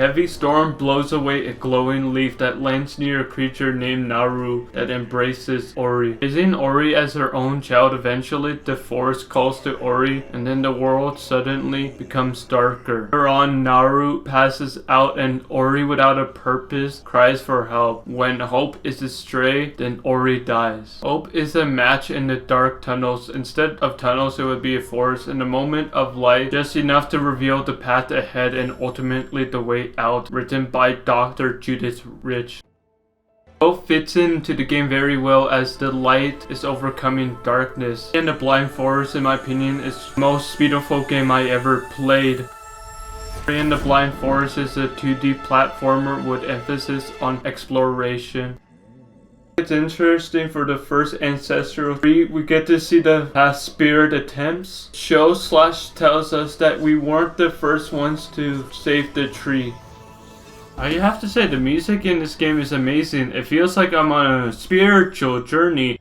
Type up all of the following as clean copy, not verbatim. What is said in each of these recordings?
heavy storm blows away a glowing leaf that lands near a creature named Naru that embraces Ori. Raising Ori as her own child, eventually the forest calls to Ori, and then the world suddenly becomes darker. Later on, Naru passes out and Ori, without a purpose, cries for help. When Hope is astray, then Ori dies. Hope is a match in the dark tunnels. Instead of tunnels, it would be a forest. In a moment of light, just enough to reveal the path ahead and ultimately the way out. Written by Dr. Judith Rich. Hope fits into the game very well as the light is overcoming darkness. And the Blind Forest, in my opinion, is the most beautiful game I ever played. In the Blind Forest is a 2D platformer with emphasis on exploration. It's interesting for the first Ancestral 3, we get to see the past spirit attempts. Tells us that we weren't the first ones to save the tree. I have to say, the music in this game is amazing. It feels like I'm on a spiritual journey.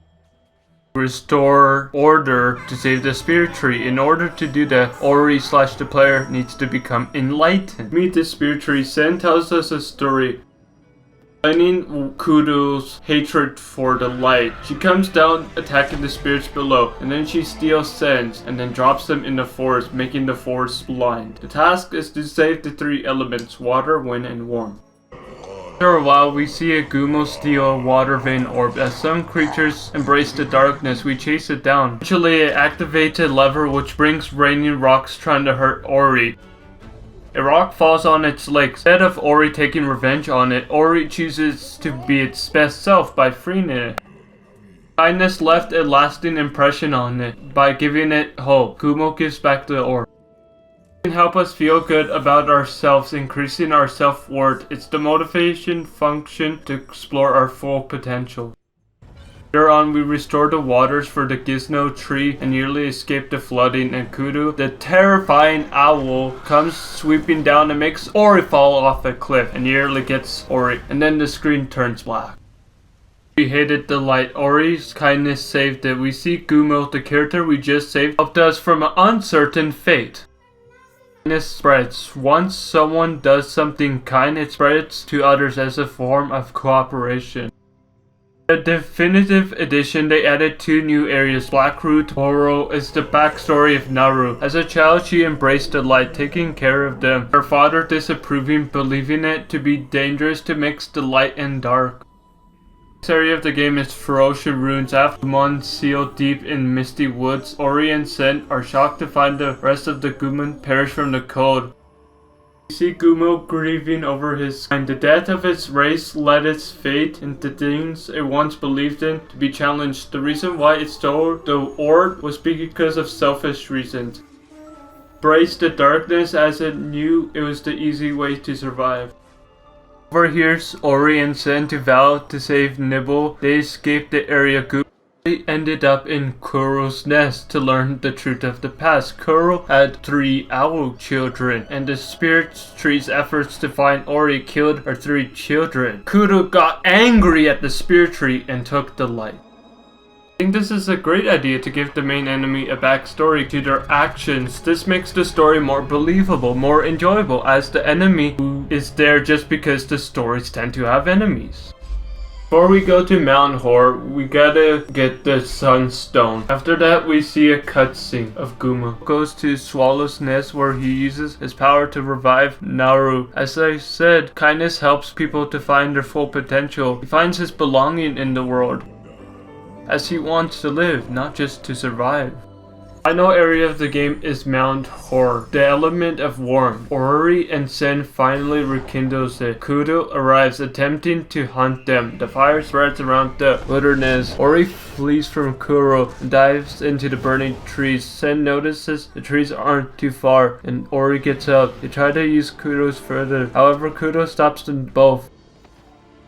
Restore order to save the spirit tree. In order to do that, Ori/the player needs to become enlightened. Meet the spirit tree. Sen tells us a story explaining Kudo's hatred for the light. She comes down attacking the spirits below, and then she steals Sen's and then drops them in the forest, making the forest blind. The task is to save the three elements: water, wind, and warmth. After a while, we see a Gumo steal a water vein orb. As some creatures embrace the darkness, we chase it down. Eventually, it activates a lever which brings raining rocks trying to hurt Ori. A rock falls on its legs. Instead of Ori taking revenge on it, Ori chooses to be its best self by freeing it. Kindness left a lasting impression on it by giving it hope. Gumo gives back the orb. It can help us feel good about ourselves, increasing our self-worth. It's the motivation function to explore our full potential. Later on, we restore the waters for the Gizno tree and nearly escape the flooding, and Kudo, the terrifying owl, comes sweeping down and makes Ori fall off a cliff and nearly gets Ori, and then the screen turns black. We hated the light. Ori's kindness saved it. We see Gumo, the character we just saved, helped us from an uncertain fate. Kindness spreads. Once someone does something kind, it spreads to others as a form of cooperation. The definitive edition, they added 2 new areas. Blackroot Horo is the backstory of Naru. As a child, she embraced the light, taking care of them. Her father disapproving, believing it to be dangerous to mix the light and dark. This area of the game is Ferocious Ruins. After months sealed deep in misty woods, Ori and Sen are shocked to find the rest of the Guman perish from the cold. We see Gumo grieving over his kind. The death of his race led its fate into things it once believed in to be challenged. The reason why it stole the orb was because of selfish reasons. Embraced the darkness as it knew it was the easy way to survive. Overhears Ori and Sen to vow to save Nibble. They escape the area. Gumo ended up in Kuro's nest to learn the truth of the past. Kuro had 3 owl children, and the spirit tree's efforts to find Ori killed her 3 children. Kudo got angry at the spirit tree and took the light. I think this is a great idea to give the main enemy a backstory to their actions. This makes the story more believable, more enjoyable, as the enemy who is there just because the stories tend to have enemies. Before we go to Mount Hor, we gotta get the Sunstone. After that, we see a cutscene of Gumo. Goes to Swallow's Nest where he uses his power to revive Naru. As I said, kindness helps people to find their full potential. He finds his belonging in the world, as he wants to live, not just to survive. Final area of the game is Mount Hor, the element of warmth. Ori and Sen finally rekindles it. Kudo arrives attempting to hunt them. The fire spreads around the wilderness. Ori flees from Kuro and dives into the burning trees. Sen notices the trees aren't too far and Ori gets up. They try to use Kudo's further. However, Kudo stops them both.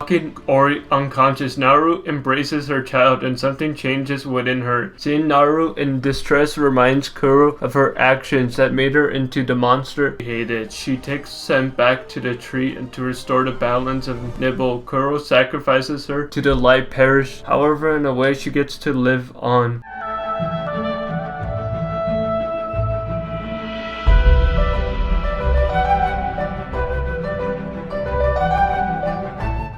Knocking Ori unconscious, Naru embraces her child and something changes within her. Seeing Naru in distress reminds Kuro of her actions that made her into the monster she hated. She takes Sen back to the tree and to restore the balance of Nibble. Kuro sacrifices her to the light perish. However, in a way, she gets to live on.